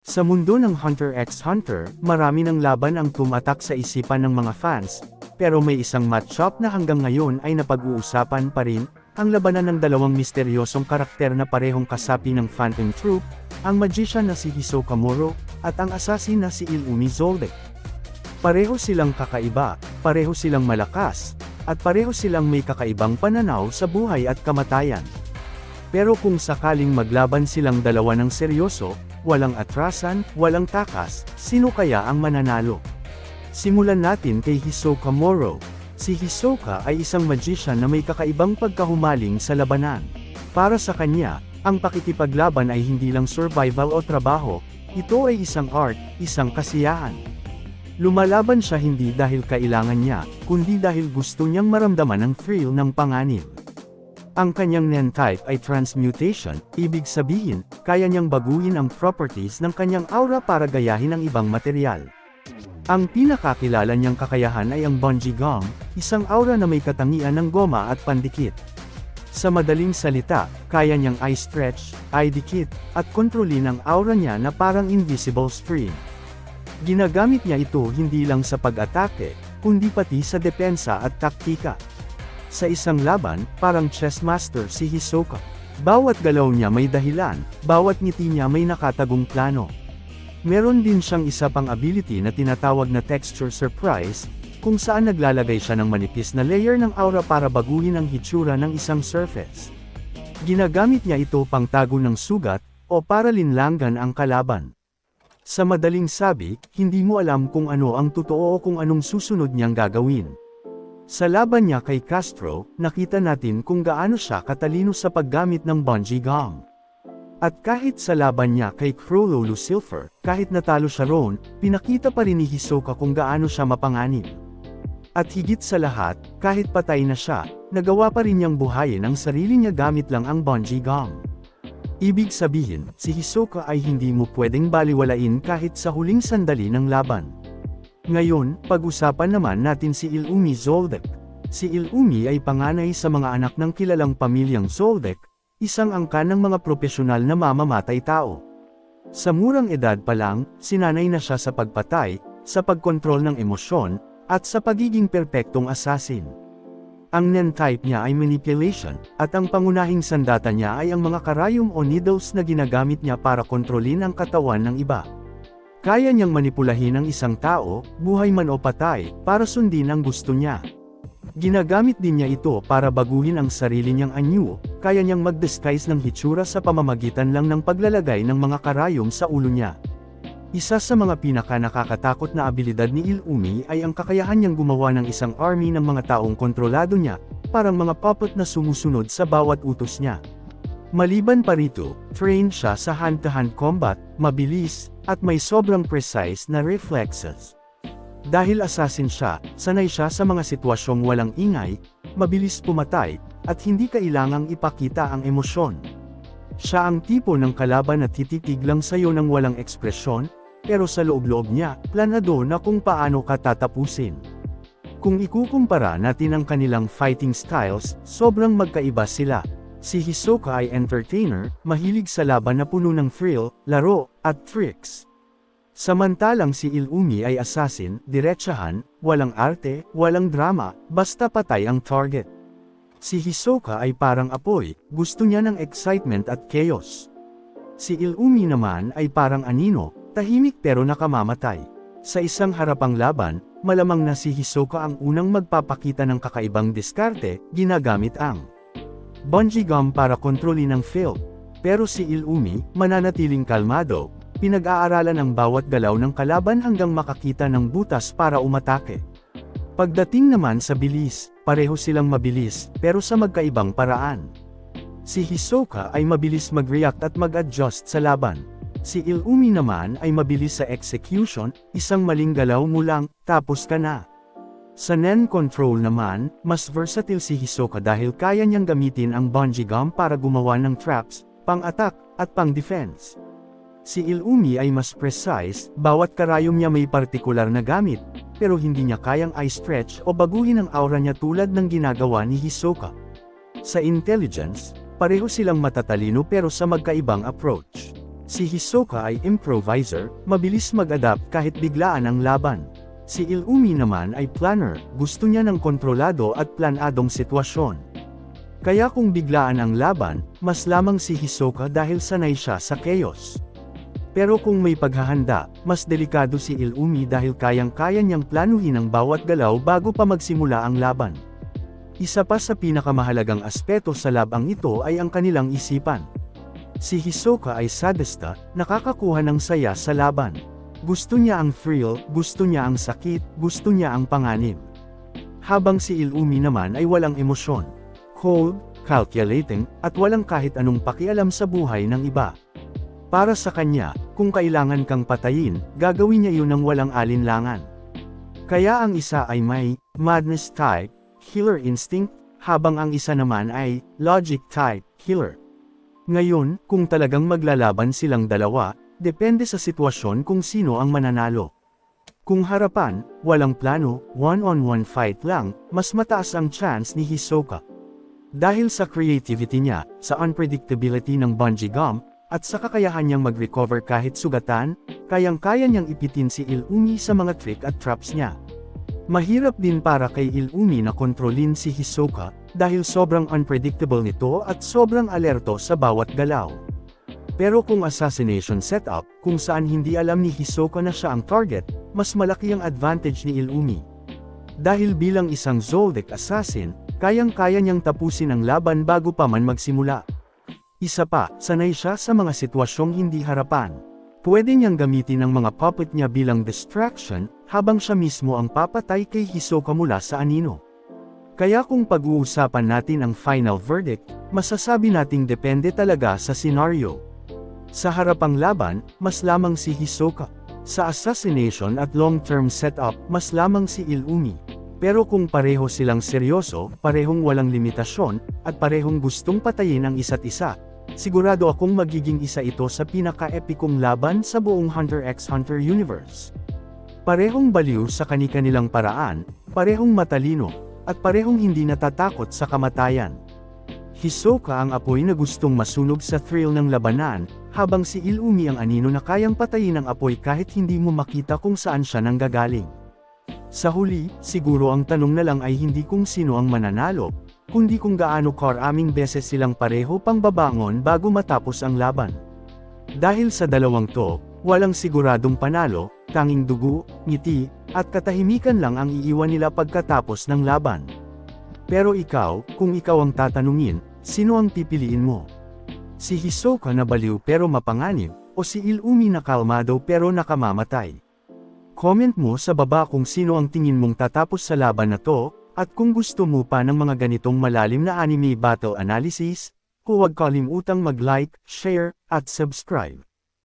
Sa mundo ng Hunter x Hunter, marami ng laban ang tumatak sa isipan ng mga fans, pero may isang matchup na hanggang ngayon ay napag-uusapan pa rin, ang labanan ng dalawang misteryosong karakter na parehong kasapi ng Phantom Troop, ang magician na si Hisoka Moro, at ang assassin na si Illumi Zoldyck. Pareho silang kakaiba, pareho silang malakas, at pareho silang may kakaibang pananaw sa buhay at kamatayan. Pero kung sakaling maglaban silang dalawa ng seryoso, walang atrasan, walang takas, sino kaya ang mananalo? Simulan natin kay Hisoka Moro. Si Hisoka ay isang magician na may kakaibang pagkahumaling sa labanan. Para sa kanya, ang pakikipaglaban ay hindi lang survival o trabaho, ito ay isang art, isang kasiyahan. Lumalaban siya hindi dahil kailangan niya, kundi dahil gusto niyang maramdaman ang thrill ng panganib. Ang kanyang Nen type ay transmutation, ibig sabihin, kaya niyang baguhin ang properties ng kanyang aura para gayahin ang ibang material. Ang pinakakilala niyang kakayahan ay ang Bungee Gum, isang aura na may katangian ng goma at pandikit. Sa madaling salita, kaya niyang eye stretch, eye dikit, at kontrolin ang aura niya na parang invisible stream. Ginagamit niya ito hindi lang sa pag-atake, kundi pati sa depensa at taktika. Sa isang laban, parang chess master si Hisoka. Bawat galaw niya may dahilan, bawat ngiti niya may nakatagong plano. Meron din siyang isa pang ability na tinatawag na texture surprise, kung saan naglalagay siya ng manipis na layer ng aura para baguhin ang hitsura ng isang surface. Ginagamit niya ito pang tago ng sugat, o para linlangan ang kalaban. Sa madaling sabi, hindi mo alam kung ano ang totoo o kung anong susunod niyang gagawin. Sa laban niya kay Castro, nakita natin kung gaano siya katalino sa paggamit ng Bungee Gum. At kahit sa laban niya kay Crollo Lucifer, kahit natalo siya roon, pinakita pa rin ni Hisoka kung gaano siya mapanganib. At higit sa lahat, kahit patay na siya, nagawa pa rin niyang buhayin ang sarili niya gamit lang ang Bungee Gum. Ibig sabihin, si Hisoka ay hindi mo pwedeng baliwalain kahit sa huling sandali ng laban. Ngayon, pag-usapan naman natin si Illumi Zoldyck. Si Illumi ay panganay sa mga anak ng kilalang pamilyang Zoldyck, isang angkan ng mga profesional na mamamatay tao. Sa murang edad pa lang, sinanay na siya sa pagpatay, sa pagkontrol ng emosyon, at sa pagiging perpektong assassin. Ang Nen type niya ay manipulation, at ang pangunahing sandata niya ay ang mga karayom o needles na ginagamit niya para kontrolin ang katawan ng iba. Kaya niyang manipulahin ang isang tao, buhay man o patay, para sundin ang gusto niya. Ginagamit din niya ito para baguhin ang sarili niyang anyo, kaya niyang mag-disguise ng hitsura sa pamamagitan lang ng paglalagay ng mga karayom sa ulo niya. Isa sa mga pinaka-nakakatakot na abilidad ni Illumi ay ang kakayahan niyang gumawa ng isang army ng mga taong kontrolado niya, parang mga puppet na sumusunod sa bawat utos niya. Maliban pa rito, trained siya sa hand-to-hand combat, mabilis, at may sobrang precise na reflexes. Dahil assassin siya, sanay siya sa mga sitwasyong walang ingay, mabilis pumatay, at hindi kailangang ipakita ang emosyon. Siya ang tipo ng kalaban na tititig lang sa'yo ng walang ekspresyon, pero sa loob-loob niya, planado na kung paano ka tatapusin. Kung ikukumpara natin ang kanilang fighting styles, sobrang magkaiba sila. Si Hisoka ay entertainer, mahilig sa laban na puno ng thrill, laro, at tricks. Samantalang si Illumi ay assassin, diretsahan, walang arte, walang drama, basta patay ang target. Si Hisoka ay parang apoy, gusto niya ng excitement at chaos. Si Illumi naman ay parang anino, tahimik pero nakamamatay. Sa isang harapang laban, malamang na si Hisoka ang unang magpapakita ng kakaibang diskarte, ginagamit ang Bungee Gum para kontrolin ang field. Pero si Illumi, mananatiling kalmado, pinag-aaralan ang bawat galaw ng kalaban hanggang makakita ng butas para umatake. Pagdating naman sa bilis, pareho silang mabilis, pero sa magkaibang paraan. Si Hisoka ay mabilis mag-react at mag-adjust sa laban. Si Illumi naman ay mabilis sa execution, isang maling galaw mo lang, tapos ka na. Sa Nen control naman, mas versatile si Hisoka dahil kaya niyang gamitin ang Bungee Gum para gumawa ng traps, pang-attack, at pang-defense. Si Illumi ay mas precise, bawat karayom niya may partikular na gamit, pero hindi niya kayang eye stretch o baguhin ang aura niya tulad ng ginagawa ni Hisoka. Sa intelligence, pareho silang matatalino pero sa magkaibang approach. Si Hisoka ay improviser, mabilis mag-adapt kahit biglaan ang laban. Si Illumi naman ay planner, gusto niya ng kontrolado at planadong sitwasyon. Kaya kung biglaan ang laban, mas lamang si Hisoka dahil sanay siya sa chaos. Pero kung may paghahanda, mas delikado si Illumi dahil kayang-kaya niyang planuhin ang bawat galaw bago pa magsimula ang laban. Isa pa sa pinakamahalagang aspeto sa labang ito ay ang kanilang isipan. Si Hisoka ay sadista, nakakakuha ng saya sa laban. Gusto niya ang thrill, gusto niya ang sakit, gusto niya ang panganib. Habang si Illumi naman ay walang emosyon. Cold, calculating, at walang kahit anong pakialam sa buhay ng iba. Para sa kanya, kung kailangan kang patayin, gagawin niya yun ng walang alinlangan. Kaya ang isa ay may madness type, killer instinct, habang ang isa naman ay logic type, killer. Ngayon, kung talagang maglalaban silang dalawa, depende sa sitwasyon kung sino ang mananalo. Kung harapan, walang plano, one-on-one fight lang, mas mataas ang chance ni Hisoka. Dahil sa creativity niya, sa unpredictability ng bungee jump, at sa kakayahan niyang mag-recover kahit sugatan, kayang-kaya niyang ipitin si Illumi sa mga trick at traps niya. Mahirap din para kay Illumi na kontrolin si Hisoka, dahil sobrang unpredictable nito at sobrang alerto sa bawat galaw. Pero kung assassination setup, kung saan hindi alam ni Hisoka na siya ang target, mas malaki ang advantage ni Illumi. Dahil bilang isang Zoldyck assassin, kayang-kaya niyang tapusin ang laban bago pa man magsimula. Isa pa, sanay siya sa mga sitwasyong hindi harapan. Pwede niyang gamitin ang mga puppet niya bilang distraction, habang siya mismo ang papatay kay Hisoka mula sa anino. Kaya kung pag-uusapan natin ang final verdict, masasabi nating depende talaga sa senaryo. Sa harapang laban, mas lamang si Hisoka. Sa assassination at long-term setup, mas lamang si Illumi. Pero kung pareho silang seryoso, parehong walang limitasyon, at parehong gustong patayin ang isa't isa, sigurado akong magiging isa ito sa pinaka-epikong laban sa buong Hunter x Hunter universe. Parehong baliw sa kani-kanilang paraan, parehong matalino, at parehong hindi natatakot sa kamatayan. Hisoka ang apoy na gustong masunog sa thrill ng labanan, habang si Illumi ang anino na kayang patayin ang apoy kahit hindi mo makita kung saan siya nanggagaling. Sa huli, siguro ang tanong na lang ay hindi kung sino ang mananalo, kundi kung gaano karaming beses silang pareho pang babangon bago matapos ang laban. Dahil sa dalawang to, walang siguradong panalo, tanging dugo, ngiti, at katahimikan lang ang iiwan nila pagkatapos ng laban. Pero ikaw, kung ikaw ang tatanungin, sino ang pipiliin mo? Si Hisoka na baliw pero mapanganib, o si Illumi na kalmado pero nakamamatay? Comment mo sa baba kung sino ang tingin mong tatapos sa laban na to, at kung gusto mo pa ng mga ganitong malalim na anime battle analysis, huwag kalimutang mag-like, share, at subscribe.